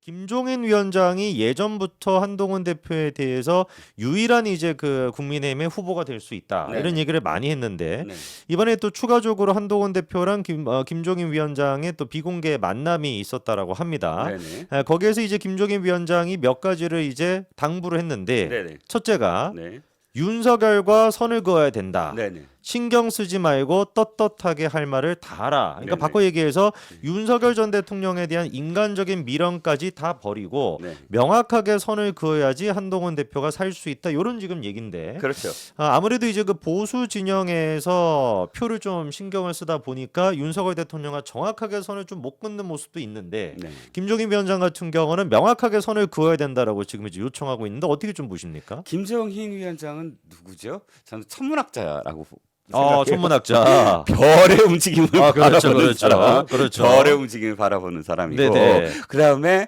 김종인 위원장이 예전부터 한동훈 대표에 대해서 유일한 이제 그 국민의힘의 후보가 될 수 있다 네. 이런 얘기를 많이 했는데 네. 이번에 또 추가적으로 한동훈 대표랑 김종인 위원장의 또 비공개 만남이 있었다라고 합니다. 네네. 거기에서 이제 김종인 위원장이 몇 가지를 이제 당부를 했는데 네네. 첫째가 네. 윤석열과 선을 그어야 된다. 네네. 신경 쓰지 말고 떳떳하게 할 말을 다 하라. 그러니까 네네. 바꿔 얘기해서 윤석열 전 대통령에 대한 인간적인 미련까지 다 버리고 네. 명확하게 선을 그어야지 한동훈 대표가 살 수 있다. 이런 지금 얘긴데 그렇죠. 아무래도 이제 그 보수 진영에서 표를 좀 신경을 쓰다 보니까 윤석열 대통령과 정확하게 선을 좀 못 긋는 모습도 있는데 네. 김종인 위원장 같은 경우는 명확하게 선을 그어야 된다라고 지금 이제 요청하고 있는데 어떻게 좀 보십니까? 김정인 위원장은 누구죠? 저는 천문학자라고 생각해요. 천문학자. 별의 움직임을 그렇죠, 바라보는 그렇죠. 사람. 그렇죠. 별의 움직임을 바라보는 사람이고 네네. 그다음에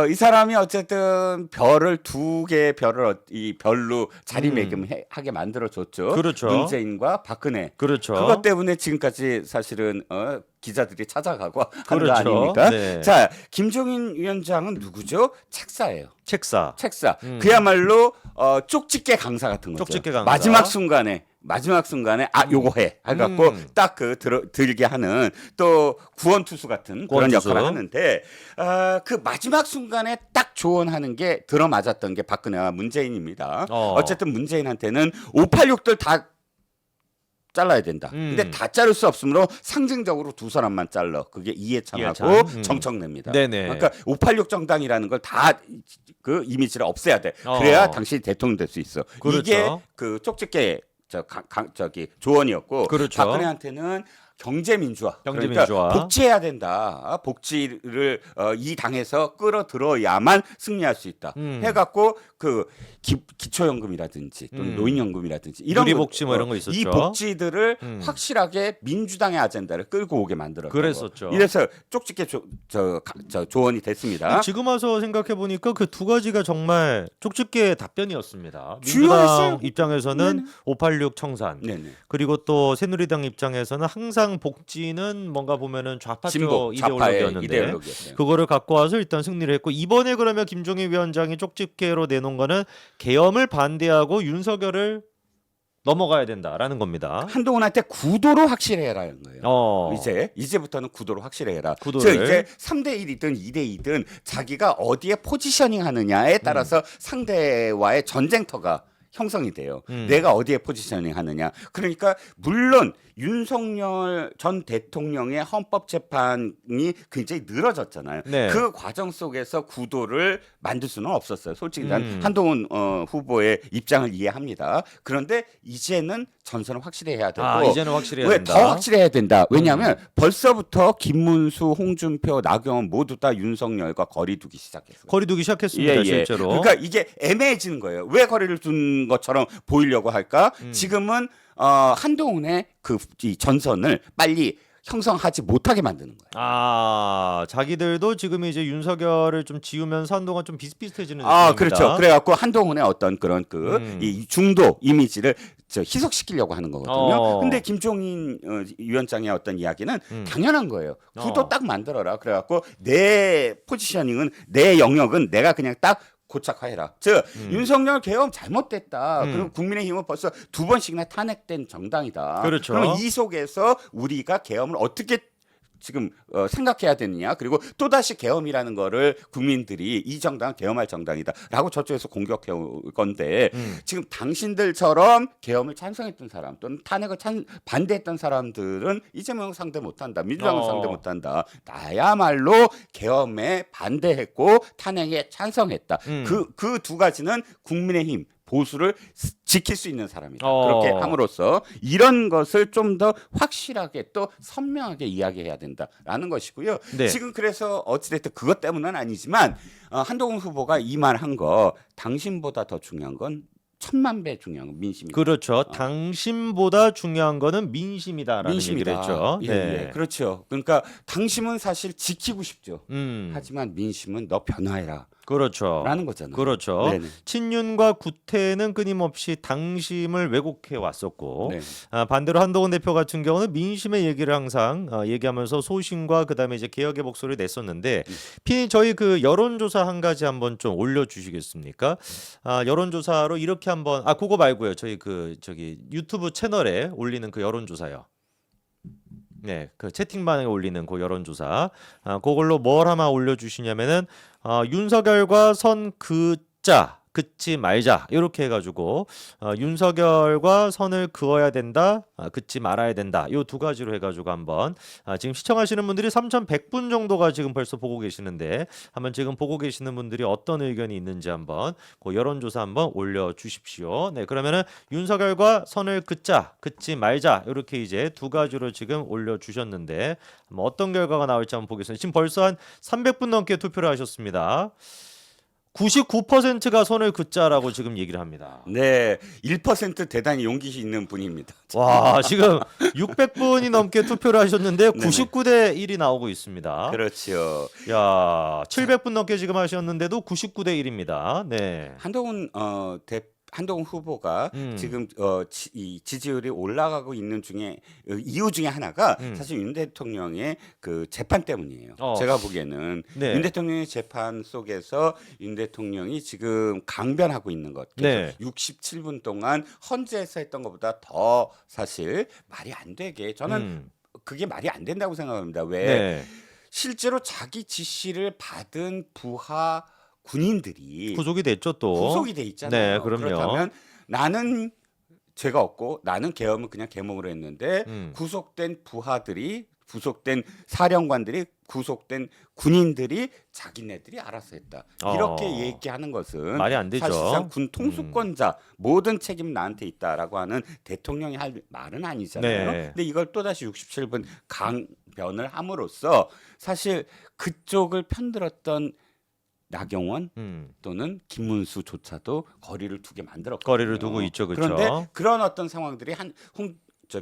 이 사람이 어쨌든 별을 두 개의 별을 이 별로 자리매김하게 만들어 줬죠. 그렇죠. 문재인과 박근혜. 그렇죠. 그것 때문에 지금까지 사실은 기자들이 찾아가고 하는 거 그렇죠. 아닙니까? 네. 자, 김종인 위원장은 누구죠? 책사예요. 책사. 책사. 그야말로 쪽집게 강사 같은 거죠. 쪽집게 강사. 마지막 순간에 요거 해 해갖고 딱 그 들게 하는 또 구원투수 같은 그런 구원투수. 역할을 하는데 그 마지막 순간에 딱 조언하는 게 들어맞았던 게 박근혜와 문재인입니다. 어쨌든 문재인한테는 586들 다 잘라야 된다. 근데 다 자를 수 없으므로 상징적으로 두 사람만 잘라. 그게 이해창하고 이해창. 정청래입니다. 네네. 그러니까 586 정당이라는 걸 다 그 이미지를 없애야 돼. 그래야 당신이 대통령 될 수 있어. 그렇죠. 이게 그 쪽집게 저기 조언이었고 그렇죠. 박근혜한테는 경제민주화. 경제민주화. 그러니까 복지해야 된다. 복지를 이 당에서 끌어들어야만 승리할 수 있다. 해갖고 그 기초연금이라든지 또는 노인연금이라든지 이런 누리복지 뭐 이런 거 있었죠. 이 복지들을 확실하게 민주당의 아젠다를 끌고 오게 만들었던 그랬었죠. 거. 이래서 쪽집게 조언이 됐습니다. 지금 와서 생각해 보니까 그 두 가지가 정말 쪽집게 답변이었습니다. 주요했어요. 민주당 입장에서는 586 청산. 네네. 그리고 또 새누리당 입장에서는 항상 복지는 뭔가 보면은 좌파적 진보 좌파의 이데올로기였는데 이데올로기였어요. 그거를 갖고 와서 일단 승리를 했고 이번에 그러면 김종인 위원장이 쪽집게로 내놓은 거는 계엄을 반대하고 윤석열을 넘어가야 된다라는 겁니다. 한동훈한테 구도로 확실해라는 거예요. 이제부터는 구도로 확실해라. 구도를. 즉 이제 3대1이든 2대2든 자기가 어디에 포지셔닝 하느냐에 따라서 상대와의 전쟁터가 형성이 돼요. 내가 어디에 포지셔닝 하느냐. 그러니까 물론 윤석열 전 대통령의 헌법재판이 굉장히 늘어졌잖아요. 네. 그 과정 속에서 구도를 만들 수는 없었어요. 솔직히 난 한동훈 후보의 입장을 이해합니다. 그런데 이제는 전선을 확실해야 되고 이제는 확실해야 왜 된다. 더 확실해야 된다. 왜냐하면 벌써부터 김문수, 홍준표, 나경원 모두 다 윤석열과 거리 두기 시작했어요. 거리 두기 시작했습니다. 실제로. 그러니까 이게 애매해지는 거예요. 왜 거리를 둔 것처럼 보이려고 할까? 지금은 한동훈의 이 전선을 빨리 형성하지 못하게 만드는 거예요. 자기들도 지금 이제 윤석열을 좀 지우면서 한동안 좀 비슷비슷해지는 느낌입니다. 그렇죠. 그래갖고 한동훈의 어떤 그런 이 중도 이미지를 희석시키려고 하는 거거든요. 근데 김종인 위원장의 어떤 이야기는 당연한 거예요. 구도 딱 만들어라. 그래갖고 내 포지셔닝은 내 영역은 내가 그냥 딱 고착화해라. 즉 윤석열 계엄 잘못됐다. 그럼 국민의힘은 벌써 2번씩이나 탄핵된 정당이다. 그렇죠. 그럼 이 속에서 우리가 계엄을 어떻게 지금 생각해야 되느냐. 그리고 또다시 계엄이라는 거를 국민들이 이 정당은 계엄할 정당이다라고 저쪽에서 공격해 올 건데 지금 당신들처럼 계엄을 찬성했던 사람 또는 탄핵을 반대했던 사람들은 이재명 상대 못한다. 민주당을 상대 못한다. 나야말로 계엄에 반대했고 탄핵에 찬성했다. 그 두 가지는 국민의힘 보수를 지킬 수 있는 사람이다. 그렇게 함으로써 이런 것을 좀 더 확실하게 또 선명하게 이야기해야 된다라는 것이고요. 네. 지금 그래서 어찌됐든 그것 때문은 아니지만 한동훈 후보가 이 말 한 거 당신보다 더 중요한 건 1000만 배 중요한 건 민심이다. 그렇죠. 당신보다 중요한 거는 민심이다라는 얘기를 했죠. 예, 그렇죠. 그러니까 당심은 사실 지키고 싶죠. 하지만 민심은 너 변화해라. 그렇죠. 라는 거잖아요. 그렇죠. 네네. 친윤과 구태는 끊임없이 당심을 왜곡해 왔었고 네. 반대로 한동훈 대표 같은 경우는 민심의 얘기를 항상 얘기하면서 소신과 그다음에 이제 개혁의 목소리를 냈었는데 피디 저희 그 여론조사 한 가지 한번 좀 올려주시겠습니까? 여론조사로 이렇게 한번 그거 말고요. 저희 그 저기 유튜브 채널에 올리는 그 여론조사요. 네, 그 채팅방에 올리는 그 여론조사, 그걸로 뭘 하나 올려주시냐면은 윤석열과 선 긋지 말자 이렇게 해가지고 윤석열과 선을 그어야 된다, 긋지 말아야 된다 요 두 가지로 해가지고 한번 지금 시청하시는 분들이 3,100분 정도가 지금 벌써 보고 계시는데 한번 지금 보고 계시는 분들이 어떤 의견이 있는지 한번 그 여론조사 한번 올려주십시오. 네, 그러면은 윤석열과 선을 긋지 말자 이렇게 이제 두 가지로 지금 올려주셨는데 어떤 결과가 나올지 한번 보겠습니다. 지금 벌써 한 300분 넘게 투표를 하셨습니다. 99%가 손을 긋자라고 지금 얘기를 합니다. 네, 1% 대단히 용기 있는 분입니다. 와, 지금 600분이 넘게 투표를 하셨는데 네네. 99대 1이 나오고 있습니다. 그렇죠. 야, 700분 넘게 지금 하셨는데도 99대 1입니다. 네. 한동훈 후보가 지금 이 지지율이 올라가고 있는 중에 이유 중에 하나가 사실 윤 대통령의 그 재판 때문이에요. 제가 보기에는 네. 윤 대통령의 재판 속에서 윤 대통령이 지금 강변하고 있는 것. 네. 67분 동안 헌재에서 했던 것보다 더 사실 말이 안 되게 저는 그게 말이 안 된다고 생각합니다. 왜? 네. 실제로 자기 지시를 받은 부하 군인들이 구속이 됐죠 또. 구속이 돼 있잖아요. 네, 그럼요. 그렇다면 나는 죄가 없고 나는 계엄을 그냥 계몽으로 했는데 구속된 부하들이 구속된 사령관들이 구속된 군인들이 자기네들이 알아서 했다. 이렇게 얘기하는 것은 말이 안 되죠. 사실상 군 통수권자 모든 책임 나한테 있다라고 하는 대통령이 할 말은 아니잖아요. 네. 근데 이걸 또다시 67분 강변을 함으로써 사실 그쪽을 편들었던 나경원 또는 김문수조차도 거리를 두게 만들었거든요. 거리를 두고 있죠, 그렇죠. 그런데 그런 어떤 상황들이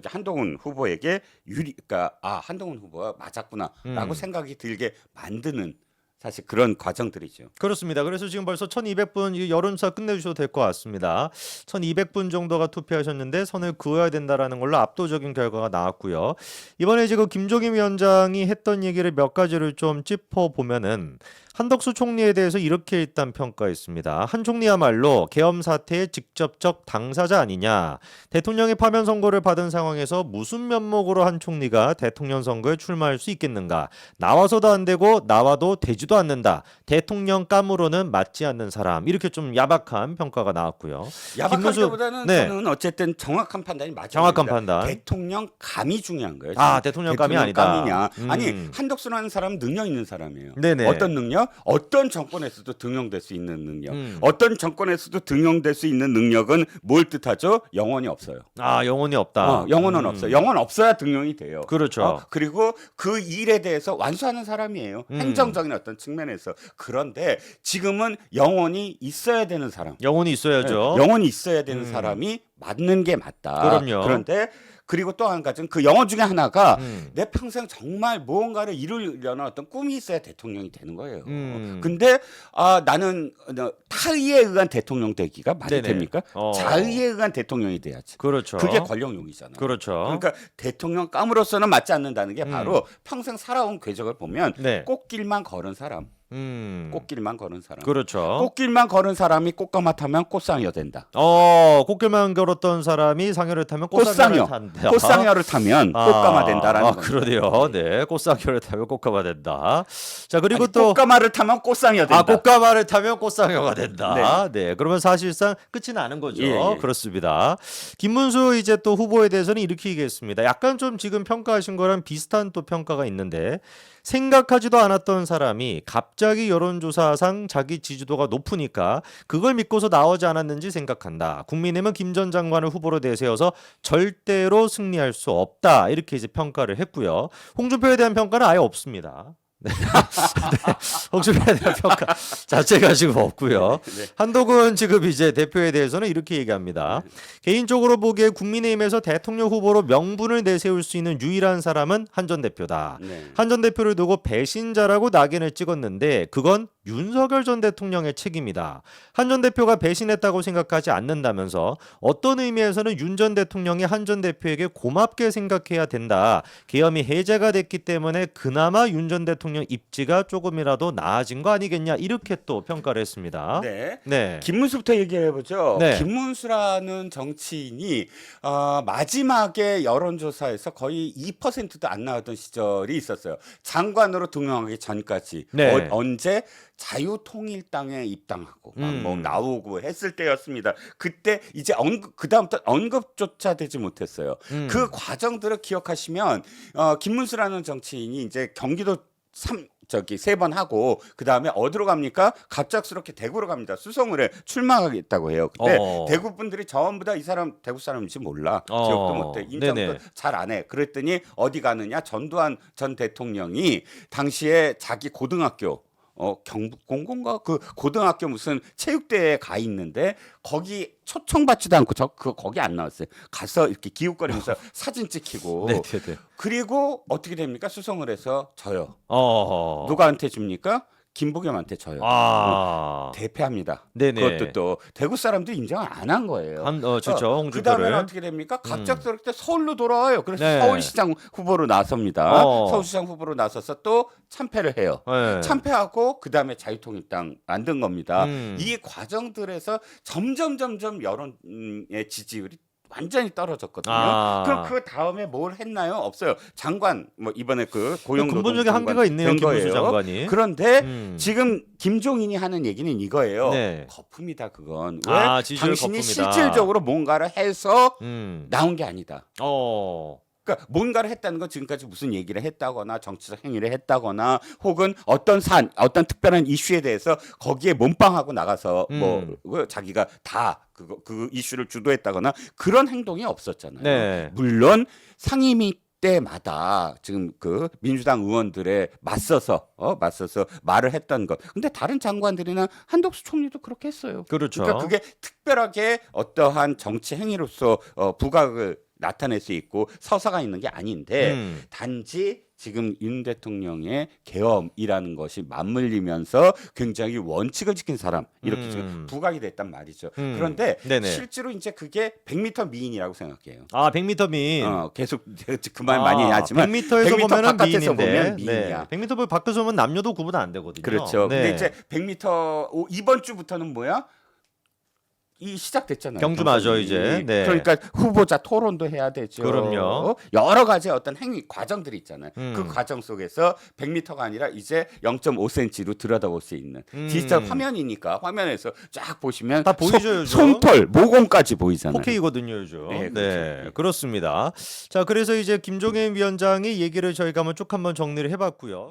한동훈 후보에게 그러니까 한동훈 후보가 맞았구나라고 생각이 들게 만드는 사실 그런 과정들이죠. 그렇습니다. 그래서 지금 벌써 1,200분 여론조사 끝내주셔도 될 것 같습니다. 1,200분 정도가 투표하셨는데 선을 그어야 된다라는 걸로 압도적인 결과가 나왔고요. 이번에 지금 김종인 위원장이 했던 얘기를 몇 가지를 좀 짚어보면은 한덕수 총리에 대해서 이렇게 일단 평가했습니다. 한 총리야말로 계엄 사태의 직접적 당사자 아니냐. 대통령의 파면 선고를 받은 상황에서 무슨 면목으로 한 총리가 대통령 선거에 출마할 수 있겠는가. 나와서도 안 되고 나와도 되지도 않는다. 대통령 감으로는 맞지 않는 사람. 이렇게 좀 야박한 평가가 나왔고요. 야박한 때보다는 저는 어쨌든 정확한 판단이 맞아요. 정확한 판단. 대통령 감이 중요한 거예요. 대통령 감이 아니다. 감이냐. 아니 한덕수라는 사람은 능력 있는 사람이에요. 네네. 어떤 능력? 어떤 정권에서도 등용될 수 있는 능력. 어떤 정권에서도 등용될 수 있는 능력은 뭘 뜻하죠? 영원히 없어요. 영혼이 없다. 영혼은 없어요. 영혼 없어야 등용이 돼요. 그렇죠. 그리고 그 일에 대해서 완수하는 사람이에요. 행정적인 어떤 측면에서. 그런데 지금은 영혼이 있어야 되는 사람. 영혼이 있어야죠. 영혼이 있어야 되는 사람이 맞는 게 맞다. 그럼요. 그런데 그리고 또 한 가지는 그 영혼 중에 하나가 내 평생 정말 무언가를 이루려는 어떤 꿈이 있어야 대통령이 되는 거예요. 근데 나는 타의에 의한 대통령 되기가 말이 네네. 됩니까? 자의에 의한 대통령이 돼야지. 그렇죠. 그게 권력용이잖아요. 그렇죠. 그러니까 대통령 감으로서는 맞지 않는다는 게 바로 평생 살아온 궤적을 보면 네. 꽃길만 걸은 사람. 꽃길만 걸은 사람. 그렇죠. 꽃길만 걸은 사람이 꽃가마 타면 꽃상여 된다. 꽃길만 걸었던 사람이 상여를 타면 꽃상여를 탄다. 꽃상여를 타면 꽃가마 된다라는 거죠. 그러네요. 네, 꽃상여를 타면 꽃가마 된다. 자, 그리고 아니, 또 꽃가마를 타면 꽃상여 된다. 꽃가마를 타면 꽃상여가 된다. 네, 그러면 사실상 끝이 나는 거죠. 예. 그렇습니다. 김문수 이제 또 후보에 대해서는 이렇게 얘기했습니다. 약간 좀 지금 평가하신 거랑 비슷한 또 평가가 있는데 생각하지도 않았던 사람이 갑자기 여론조사상 자기 지지도가 높으니까 그걸 믿고서 나오지 않았는지 생각한다. 국민의힘은 김 전 장관을 후보로 내세워서 절대로 승리할 수 없다. 이렇게 이제 평가를 했고요. 홍준표에 대한 평가는 아예 없습니다. 네. 홍준표에 대한 평가 자체가 지금 없고요. 네. 한동훈 지금 이제 대표에 대해서는 이렇게 얘기합니다. 개인적으로 보기에 국민의힘에서 대통령 후보로 명분을 내세울 수 있는 유일한 사람은 한 전 대표다. 네. 한 전 대표를 두고 배신자라고 낙인을 찍었는데 그건 윤석열 전 대통령의 책임이다. 한 전 대표가 배신했다고 생각하지 않는다면서 어떤 의미에서는 윤 전 대통령이 한 전 대표에게 고맙게 생각해야 된다. 계엄이 해제가 됐기 때문에 그나마 윤 전 대통령 입지가 조금이라도 나아진 거 아니겠냐 이렇게 또 평가를 했습니다. 네. 네. 김문수부터 얘기해 보죠. 네. 김문수라는 정치인이 마지막에 여론조사에서 거의 2%도 안 나왔던 시절이 있었어요. 장관으로 등용하기 전까지. 네. 언제 자유통일당에 입당하고 막 뭐 음. 나오고 했을 때였습니다. 그때 이제 그다음부터 언급조차 되지 못했어요. 그 과정들을 기억하시면 김문수라는 정치인이 이제 경기도 세 번 하고 그 다음에 어디로 갑니까? 갑작스럽게 대구로 갑니다. 수성을에 출마하겠다고 해요. 그때 대구 분들이 전부 다 이 사람 대구 사람인지 몰라. 기억도 못해. 인정도 잘 안 해. 그랬더니 어디 가느냐? 전두환 전 대통령이 당시에 자기 고등학교 경북 공고인가 그 고등학교 무슨 체육대회에 가 있는데 거기 초청받지도 않고 거기 안 나왔어요. 가서 이렇게 기웃거리면서 사진 찍히고 네네네. 그리고 어떻게 됩니까? 수성을 해서 져요. 어. 누구한테 줍니까? 김부겸한테 져요. 대패합니다. 네네. 그것도 또 대구 사람들이 인정을 안 한 거예요. 그렇죠. 홍준표를. 그 다음에는 어떻게 됩니까? 갑작스럽게 서울로 돌아와요. 그래서 네. 서울시장 후보로 나섭니다. 서울시장 후보로 나서서 또 참패를 해요. 네. 참패하고 그 다음에 자유통일당 만든 겁니다. 이 과정들에서 점점 여론의 지지율이 완전히 떨어졌거든요. 그럼 그 다음에 뭘 했나요? 없어요. 장관 뭐 이번에 그 고용노동 근본적인 한계가 있네요. 김문수 장관이. 그런데 지금 김종인이 하는 얘기는 이거예요. 네. 거품이다 그건. 왜? 지지율 당신이 거품이다. 실질적으로 뭔가를 해서 나온 게 아니다. 그러니까 뭔가를 했다는 건 지금까지 무슨 얘기를 했다거나 정치적 행위를 했다거나 혹은 어떤 특별한 이슈에 대해서 거기에 몸빵하고 나가서 뭐 자기가 다 그 이슈를 주도했다거나 그런 행동이 없었잖아요. 네. 물론 상임위 때마다 지금 그 민주당 의원들에 맞서서 말을 했던 것. 근데 다른 장관들이나 한덕수 총리도 그렇게 했어요. 그렇죠. 그러니까 그게 특별하게 어떠한 정치 행위로서 부각을 나타낼 수 있고 서사가 있는 게 아닌데 단지 지금 윤 대통령의 계엄이라는 것이 맞물리면서 굉장히 원칙을 지킨 사람 이렇게 지금 부각이 됐단 말이죠. 그런데 실제로 이제 그게 100m 미인이라고 생각해요. 100m 미인. 계속 그 말 많이 하지만 100m에서 보면은 바깥에서 미인인데. 보면 미인이야. 100m 밖에서 보면 남녀도 구분 안 되거든요. 그렇죠. 근데 이제 100m 이번 주부터는 뭐야? 시작됐잖아요. 경주 맞아 이제. 네. 그러니까 후보자 토론도 해야 되죠. 그럼요. 여러 가지 어떤 행위 과정들이 있잖아요. 그 과정 속에서 100m가 아니라 이제 0.5cm로 들여다볼 수 있는 디지털 화면이니까 화면에서 쫙 보시면 다 보이죠, 솜털, 모공까지 보이잖아요. 4K거든요, 요즘. 네, 네, 그렇습니다. 자, 그래서 이제 김종인 위원장의 얘기를 저희가 한번 쭉 한번 정리를 해봤고요.